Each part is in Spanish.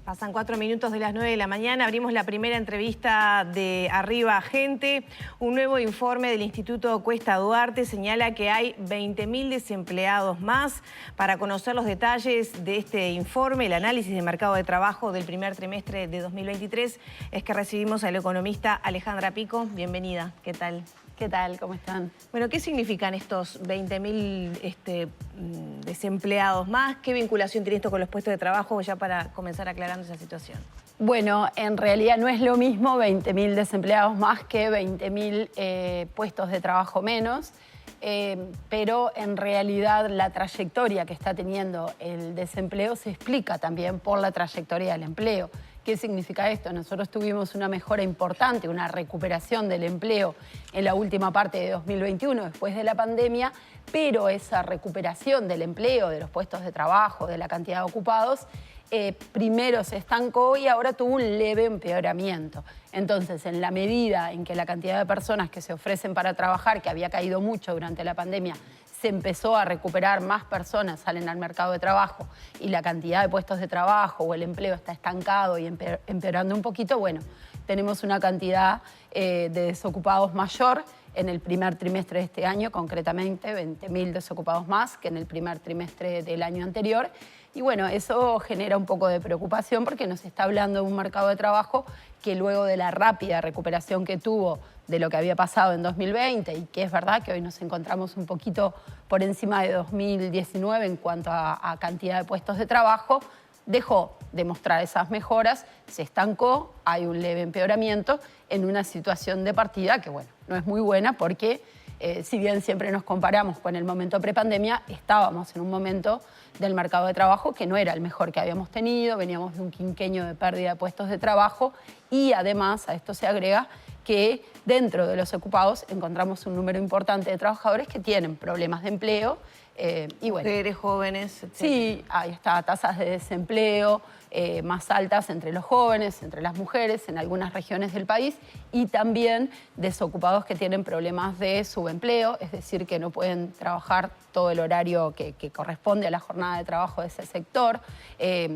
Pasan 4 minutos de las 9 de la mañana. Abrimos la primera entrevista de Arriba Gente. Un nuevo informe del Instituto Cuesta Duarte señala que hay 20.000 desempleados más. Para conocer los detalles de este informe, el análisis de mercado de trabajo del primer trimestre de 2023, es que recibimos al economista Alejandra Pico. Bienvenida. ¿Qué tal? ¿Qué tal? ¿Cómo están? Bueno, ¿qué significan estos 20.000 desempleados más? ¿Qué vinculación tiene esto con los puestos de trabajo? Ya para comenzar aclarando esa situación. Bueno, en realidad no es lo mismo 20.000 desempleados más que 20.000 puestos de trabajo menos, pero en realidad la trayectoria que está teniendo el desempleo se explica también por la trayectoria del empleo. ¿Qué significa esto? Nosotros tuvimos una mejora importante, una recuperación del empleo en la última parte de 2021, después de la pandemia, pero esa recuperación del empleo, de los puestos de trabajo, de la cantidad de ocupados, primero se estancó y ahora tuvo un leve empeoramiento. Entonces, en la medida en que la cantidad de personas que se ofrecen para trabajar, que había caído mucho durante la pandemia, se empezó a recuperar, más personas salen al mercado de trabajo y la cantidad de puestos de trabajo o el empleo está estancado y empeorando un poquito, bueno, tenemos una cantidad de desocupados mayor en el primer trimestre de este año, concretamente 20.000 desocupados más que en el primer trimestre del año anterior. Y bueno, eso genera un poco de preocupación porque nos está hablando de un mercado de trabajo que luego de la rápida recuperación que tuvo de lo que había pasado en 2020 y que es verdad que hoy nos encontramos un poquito por encima de 2019 en cuanto a cantidad de puestos de trabajo, dejó de mostrar esas mejoras, se estancó, hay un leve empeoramiento en una situación de partida que, bueno, no es muy buena porque si bien siempre nos comparamos con el momento prepandemia, estábamos en un momento del mercado de trabajo que no era el mejor que habíamos tenido, veníamos de un quinquenio de pérdida de puestos de trabajo y además a esto se agrega que dentro de los ocupados encontramos un número importante de trabajadores que tienen problemas de empleo. Y bueno, mujeres, jóvenes, etc. Sí, ahí está, tasas de desempleo más altas entre los jóvenes, entre las mujeres, en algunas regiones del país, y también desocupados que tienen problemas de subempleo, es decir, que no pueden trabajar todo el horario que corresponde a la jornada de trabajo de ese sector,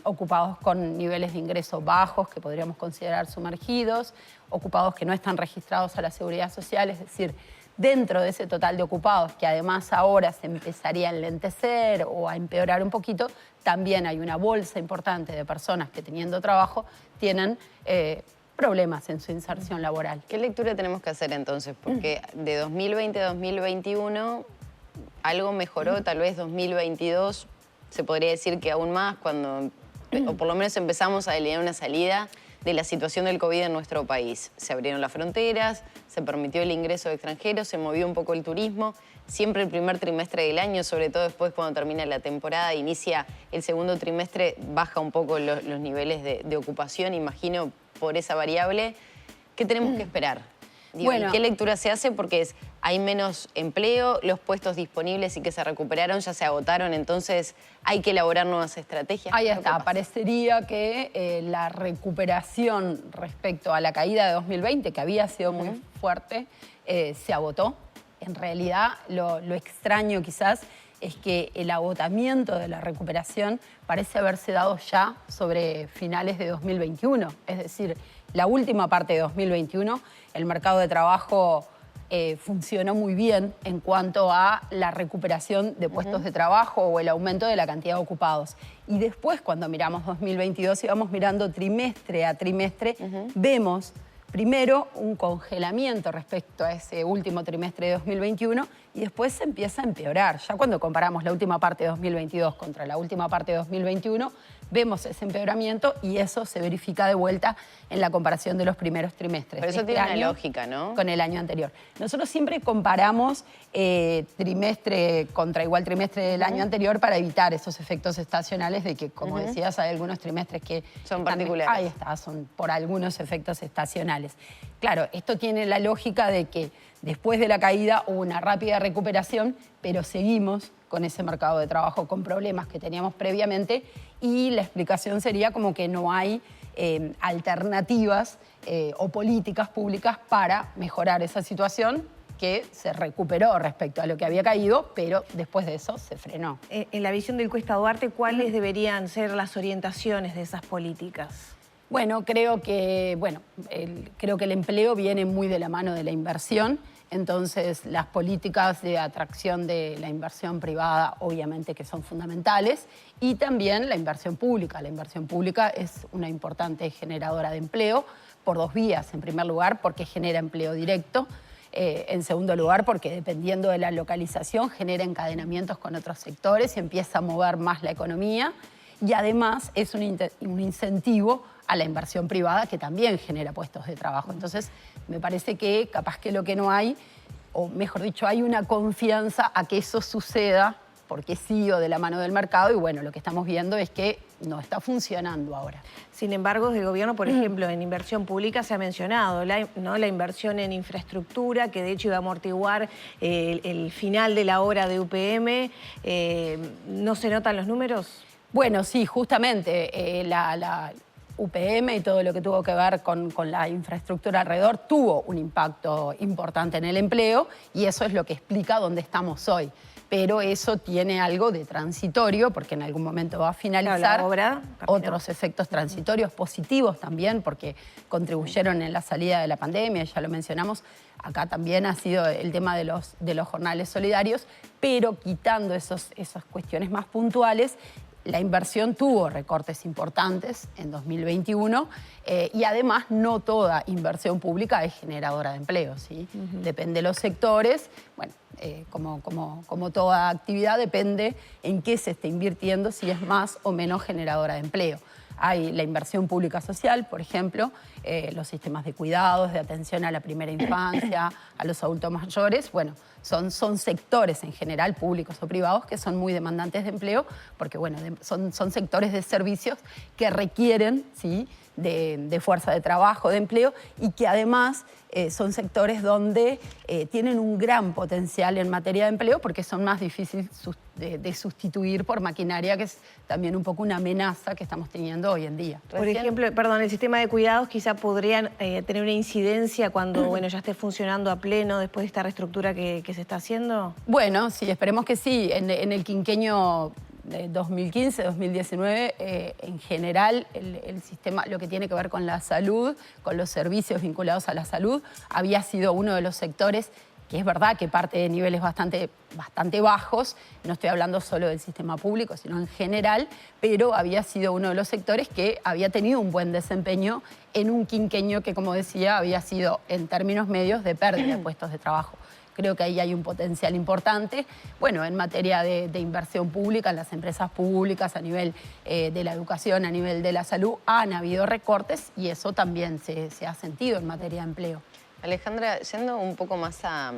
ocupados con niveles de ingreso bajos que podríamos considerar sumergidos, ocupados que no están registrados a la Seguridad Social, es decir, dentro de ese total de ocupados, que además ahora se empezaría a enlentecer o a empeorar un poquito, también hay una bolsa importante de personas que teniendo trabajo tienen problemas en su inserción laboral. ¿Qué lectura tenemos que hacer entonces? Porque de 2020 a 2021 algo mejoró, tal vez 2022 se podría decir que aún más, cuando, o por lo menos empezamos a delinear una salida de la situación del COVID en nuestro país. Se abrieron las fronteras, se permitió el ingreso de extranjeros, se movió un poco el turismo. Siempre el primer trimestre del año, sobre todo después cuando termina la temporada, inicia el segundo trimestre, baja un poco los niveles de ocupación, imagino, por esa variable. ¿Qué tenemos que esperar? Digo, bueno, ¿y qué lectura se hace? Porque hay menos empleo, los puestos disponibles y que se recuperaron ya se agotaron, entonces hay que elaborar nuevas estrategias. Ahí está, parecería que la recuperación respecto a la caída de 2020, que había sido muy fuerte, se agotó. En realidad, lo extraño quizás es que el agotamiento de la recuperación parece haberse dado ya sobre finales de 2021. Es decir, la última parte de 2021, el mercado de trabajo funcionó muy bien en cuanto a la recuperación de puestos de trabajo o el aumento de la cantidad de ocupados. Y después, cuando miramos 2022 y vamos mirando trimestre a trimestre, vemos primero un congelamiento respecto a ese último trimestre de 2021 y después se empieza a empeorar. Ya cuando comparamos la última parte de 2022 contra la última parte de 2021, vemos ese empeoramiento y eso se verifica de vuelta en la comparación de los primeros trimestres. Pero eso tiene una lógica, ¿no? Con el año anterior. Nosotros siempre comparamos trimestre contra igual trimestre del año anterior para evitar esos efectos estacionales de que, como decías, hay algunos trimestres que son particulares. Ahí está, son por algunos efectos estacionales. Claro, esto tiene la lógica de que después de la caída hubo una rápida recuperación, pero seguimos con ese mercado de trabajo con problemas que teníamos previamente y la explicación sería como que no hay alternativas o políticas públicas para mejorar esa situación que se recuperó respecto a lo que había caído, pero después de eso se frenó. En la visión del Cuesta Duarte, ¿cuáles deberían ser las orientaciones de esas políticas? Bueno, creo que el empleo viene muy de la mano de la inversión. Entonces, las políticas de atracción de la inversión privada, obviamente que son fundamentales, y también la inversión pública. La inversión pública es una importante generadora de empleo por dos vías. En primer lugar, porque genera empleo directo. En segundo lugar, porque dependiendo de la localización, genera encadenamientos con otros sectores y empieza a mover más la economía. Y además es un incentivo a la inversión privada que también genera puestos de trabajo. Entonces, me parece que capaz que lo que no hay, o mejor dicho, hay una confianza a que eso suceda porque sí o de la mano del mercado, y bueno, lo que estamos viendo es que no está funcionando ahora. Sin embargo, desde el gobierno, por ejemplo, en inversión pública se ha mencionado la inversión en infraestructura, que de hecho iba a amortiguar el final de la obra de UPM. ¿No se notan los números? Bueno, sí, justamente la UPM y todo lo que tuvo que ver con la infraestructura alrededor tuvo un impacto importante en el empleo y eso es lo que explica dónde estamos hoy. Pero eso tiene algo de transitorio porque en algún momento va a finalizar. Claro, la obra otros efectos transitorios positivos también porque contribuyeron en la salida de la pandemia, ya lo mencionamos. Acá también ha sido el tema de los jornales solidarios, pero quitando esas cuestiones más puntuales, la inversión tuvo recortes importantes en 2021 y además no toda inversión pública es generadora de empleo, ¿sí? Depende de los sectores, bueno, como toda actividad depende en qué se esté invirtiendo, si es más o menos generadora de empleo. Hay la inversión pública social, por ejemplo, los sistemas de cuidados, de atención a la primera infancia, a los adultos mayores. Bueno, son sectores en general, públicos o privados, que son muy demandantes de empleo, porque bueno, son sectores de servicios que requieren, ¿sí?, de fuerza de trabajo, de empleo, y que además son sectores donde tienen un gran potencial en materia de empleo porque son más difíciles de sustituir por maquinaria, que es también un poco una amenaza que estamos teniendo hoy en día. Por ejemplo, perdón, el sistema de cuidados quizá podrían tener una incidencia cuando bueno, ya esté funcionando a pleno después de esta reestructura que se está haciendo. Bueno, sí, esperemos que sí. En el quinquenio 2015-2019, en general, el sistema, lo que tiene que ver con la salud, con los servicios vinculados a la salud, había sido uno de los sectores que es verdad que parte de niveles bastante bajos, no estoy hablando solo del sistema público, sino en general, pero había sido uno de los sectores que había tenido un buen desempeño en un quinquenio que, como decía, había sido en términos medios de pérdida de puestos de trabajo. Creo que ahí hay un potencial importante. Bueno, en materia de inversión pública, en las empresas públicas, a nivel de la educación, a nivel de la salud, han habido recortes y eso también se ha sentido en materia de empleo. Alejandra, yendo un poco más a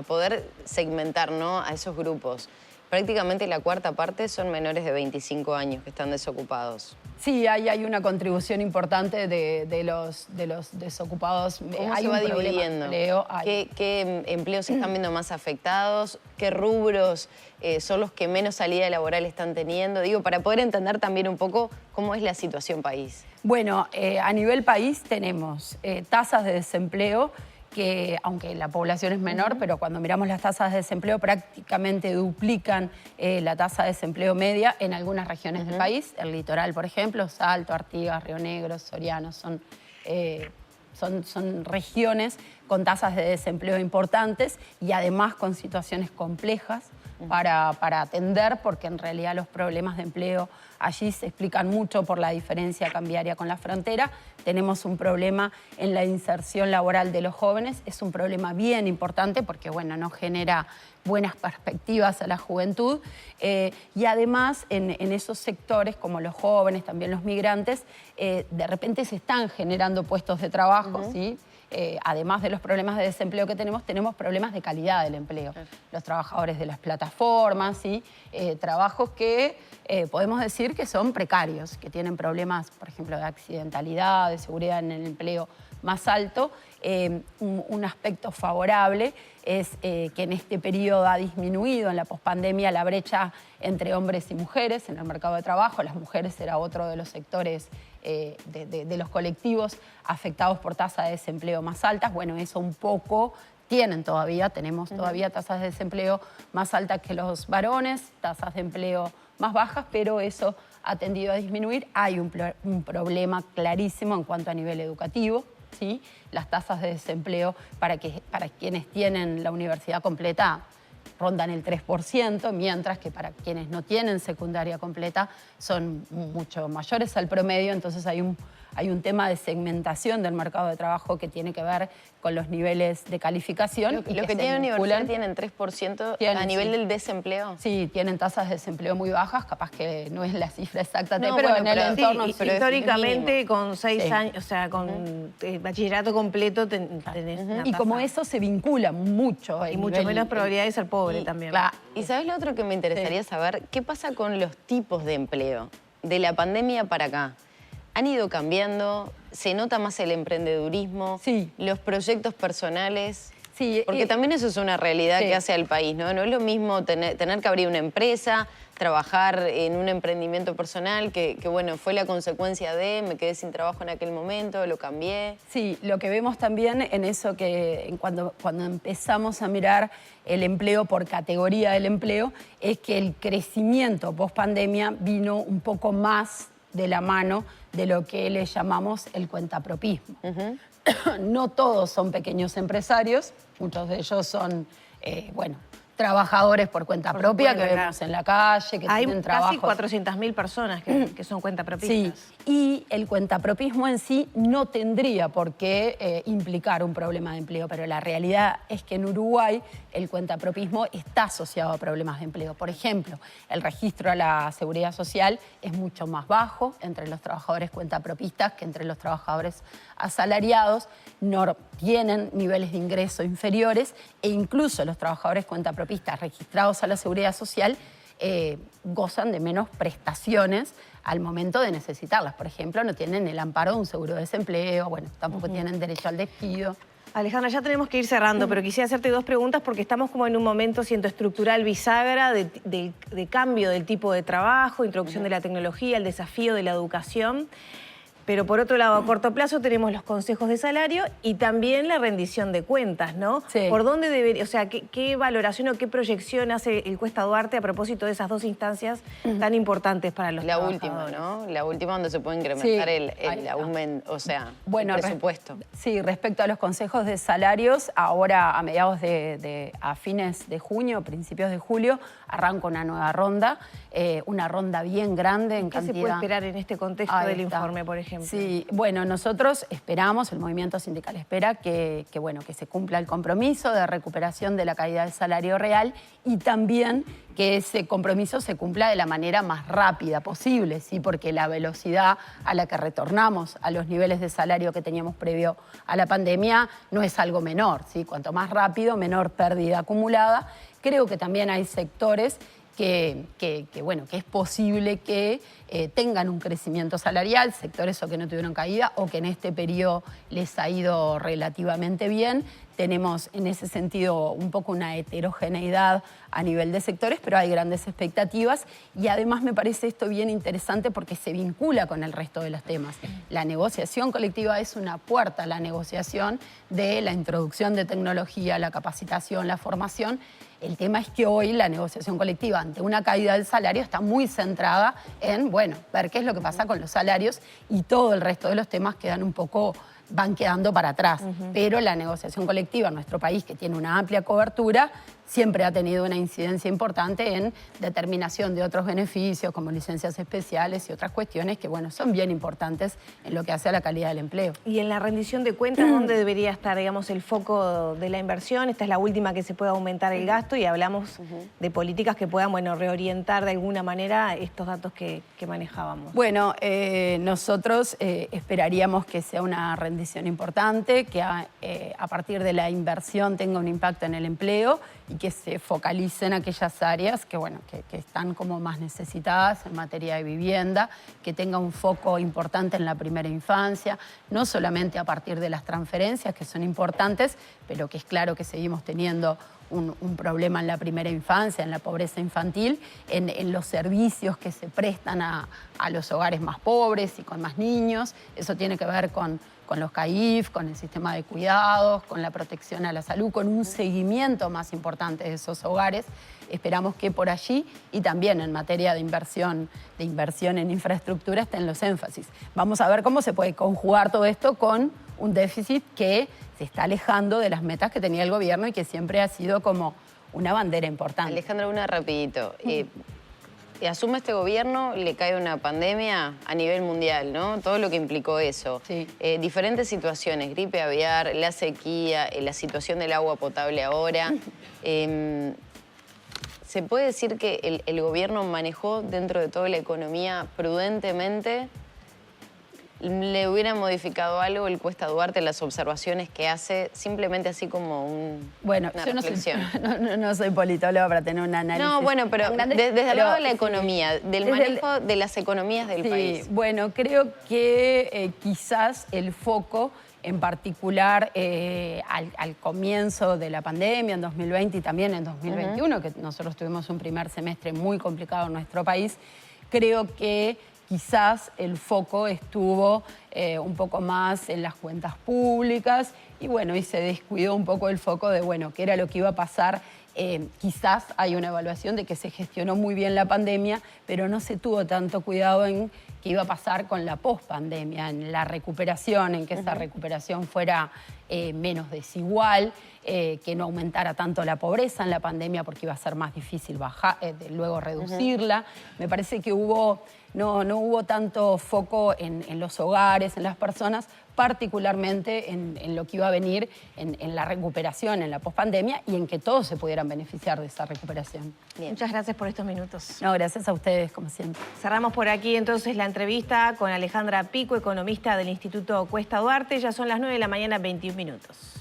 poder segmentar, ¿no?, a esos grupos. Prácticamente la cuarta parte son menores de 25 años que están desocupados. Sí, hay una contribución importante de los desocupados. ¿Cómo se va dividiendo? ¿Qué empleos se están viendo más afectados? ¿Qué rubros son los que menos salida laboral están teniendo? Digo, para poder entender también un poco cómo es la situación país. Bueno, a nivel país tenemos tasas de desempleo que, aunque la población es menor, pero cuando miramos las tasas de desempleo prácticamente duplican la tasa de desempleo media en algunas regiones del país. El litoral, por ejemplo, Salto, Artigas, Río Negro, Soriano, son regiones con tasas de desempleo importantes y además con situaciones complejas para atender, porque en realidad los problemas de empleo allí se explican mucho por la diferencia cambiaria con la frontera. Tenemos un problema en la inserción laboral de los jóvenes, es un problema bien importante porque bueno, no genera buenas perspectivas a la juventud y además en esos sectores como los jóvenes, también los migrantes, de repente se están generando puestos de trabajo, ¿sí? Además de los problemas de desempleo que tenemos problemas de calidad del empleo. Los trabajadores de las plataformas, ¿sí? Trabajos que podemos decir que son precarios, que tienen problemas, por ejemplo, de accidentalidad, de seguridad en el empleo más alto un aspecto favorable es que en este periodo ha disminuido en la pospandemia la brecha entre hombres y mujeres en el mercado de trabajo. Las mujeres era otro de los sectores de los colectivos afectados por tasas de desempleo más altas. Bueno, eso un poco tenemos todavía tasas de desempleo más altas que los varones, tasas de empleo más bajas, pero eso ha tendido a disminuir. Hay un problema clarísimo en cuanto a nivel educativo, ¿sí? Las tasas de desempleo para quienes tienen la universidad completa rondan el 3%, mientras que para quienes no tienen secundaria completa son mucho mayores al promedio. Entonces hay un tema de segmentación del mercado de trabajo que tiene que ver con los niveles de calificación. Lo que tiene universidad tienen 3% a nivel del desempleo. Sí, tienen tasas de desempleo muy bajas, capaz que no es la cifra exacta, no, pero bueno, en el entorno... Sí, pero históricamente con 6 años, o sea, con bachillerato completo tenés una Y tasa. como eso se vincula mucho. Y mucho menos probabilidad de ser pobre también. Claro. ¿Y sabes lo otro que me interesaría saber? ¿Qué pasa con los tipos de empleo? De la pandemia para acá. ¿Han ido cambiando? ¿Se nota más el emprendedurismo? Sí. ¿Los proyectos personales? Sí, Porque también eso es una realidad que hace al país, ¿no? No es lo mismo tener que abrir una empresa, trabajar en un emprendimiento personal, que bueno, fue la consecuencia de, me quedé sin trabajo en aquel momento, lo cambié. Sí, lo que vemos también en eso cuando empezamos a mirar el empleo por categoría del empleo, es que el crecimiento post-pandemia vino un poco más de la mano de lo que le llamamos el cuentapropismo. No todos son pequeños empresarios, muchos de ellos son, trabajadores por cuenta propia, que vemos en la calle, que tienen trabajos. Hay casi 400.000 personas que son cuentapropistas. Sí, y el cuentapropismo en sí no tendría por qué implicar un problema de empleo, pero la realidad es que en Uruguay el cuentapropismo está asociado a problemas de empleo. Por ejemplo, el registro a la seguridad social es mucho más bajo entre los trabajadores cuentapropistas que entre los trabajadores asalariados, no tienen niveles de ingreso inferiores e incluso los trabajadores cuentapropistas registrados a la seguridad social gozan de menos prestaciones al momento de necesitarlas. Por ejemplo, no tienen el amparo de un seguro de desempleo, bueno, tampoco tienen derecho al despido. Alejandra, ya tenemos que ir cerrando, pero quisiera hacerte 2 preguntas porque estamos como en un momento, siento, estructural bisagra de cambio del tipo de trabajo, introducción de la tecnología, el desafío de la educación. Pero por otro lado, a corto plazo tenemos los consejos de salario y también la rendición de cuentas, ¿no? Sí. ¿Por dónde debería, o sea, qué valoración o qué proyección hace el Cuesta Duarte a propósito de esas 2 instancias tan importantes para los trabajadores? La última, ¿no? La última donde se puede incrementar el aumento, o sea, el presupuesto. Sí, respecto a los consejos de salarios, ahora a fines de junio, principios de julio, arranca una nueva ronda, una ronda bien grande en cantidad. ¿Qué se puede esperar en este contexto del informe, por ejemplo? Sí, bueno, nosotros esperamos, el movimiento sindical espera que se cumpla el compromiso de recuperación de la caída del salario real y también que ese compromiso se cumpla de la manera más rápida posible, ¿sí? Porque la velocidad a la que retornamos a los niveles de salario que teníamos previo a la pandemia no es algo menor, ¿sí? Cuanto más rápido, menor pérdida acumulada. Creo que también hay sectores que es posible que tengan un crecimiento salarial, sectores o que no tuvieron caída o que en este periodo les ha ido relativamente bien. Tenemos en ese sentido un poco una heterogeneidad a nivel de sectores, pero hay grandes expectativas y además me parece esto bien interesante porque se vincula con el resto de los temas. La negociación colectiva es una puerta a la negociación de la introducción de tecnología, la capacitación, la formación. El tema es que hoy la negociación colectiva ante una caída del salario está muy centrada en, ver qué es lo que pasa con los salarios y todo el resto de los temas van quedando para atrás. Pero la negociación colectiva en nuestro país, que tiene una amplia cobertura, siempre ha tenido una incidencia importante en determinación de otros beneficios como licencias especiales y otras cuestiones que, son bien importantes en lo que hace a la calidad del empleo. Y en la rendición de cuentas, ¿dónde debería estar, digamos, el foco de la inversión? Esta es la última que se puede aumentar el gasto y hablamos de políticas que puedan, reorientar de alguna manera estos datos que manejábamos. Bueno, nosotros esperaríamos que sea una rendición importante, que a partir de la inversión tenga un impacto en el empleo y y que se focalicen aquellas áreas que, bueno, que están como más necesitadas en materia de vivienda, que tenga un foco importante en la primera infancia, no solamente a partir de las transferencias, que son importantes, pero que es claro que seguimos teniendo un problema en la primera infancia, en la pobreza infantil, en los servicios que se prestan a los hogares más pobres y con más niños. Eso tiene que ver con los CAIF, con el sistema de cuidados, con la protección a la salud, con un seguimiento más importante de esos hogares. Esperamos que por allí y también en materia de inversión en infraestructura estén los énfasis. Vamos a ver cómo se puede conjugar todo esto con un déficit que se está alejando de las metas que tenía el gobierno y que siempre ha sido como una bandera importante. Alejandra, una rapidito. Asume este gobierno, le cae una pandemia a nivel mundial, ¿no? Todo lo que implicó eso. Sí. Diferentes situaciones, gripe aviar, la sequía, la situación del agua potable ahora. ¿Se puede decir que el gobierno manejó dentro de toda la economía prudentemente? ¿Le hubiera modificado algo el Cuesta Duarte, las observaciones que hace, simplemente así como bueno, una yo reflexión? No soy politóloga para tener un análisis. No, bueno, pero desde el lado de la economía, del manejo de las economías del país. Bueno, creo que quizás el foco, en particular al comienzo de la pandemia, en 2020 y también en 2021, que nosotros tuvimos un primer semestre muy complicado en nuestro país, creo que quizás el foco estuvo un poco más en las cuentas públicas y bueno, y se descuidó un poco el foco de, bueno, qué era lo que iba a pasar. Quizás hay una evaluación de que se gestionó muy bien la pandemia, pero no se tuvo tanto cuidado en qué iba a pasar con la pospandemia, en la recuperación, en que esa recuperación fuera menos desigual, que no aumentara tanto la pobreza en la pandemia porque iba a ser más difícil luego reducirla. Me parece que no hubo tanto foco en los hogares, en las personas, particularmente en lo que iba a venir en la recuperación, en la pospandemia y en que todos se pudieran beneficiar de esa recuperación. Bien. Muchas gracias por estos minutos. No, gracias a ustedes, como siempre. Cerramos por aquí entonces la entrevista con Alejandra Pico, economista del Instituto Cuesta Duarte. Ya son las 9 de la mañana, 21 minutos.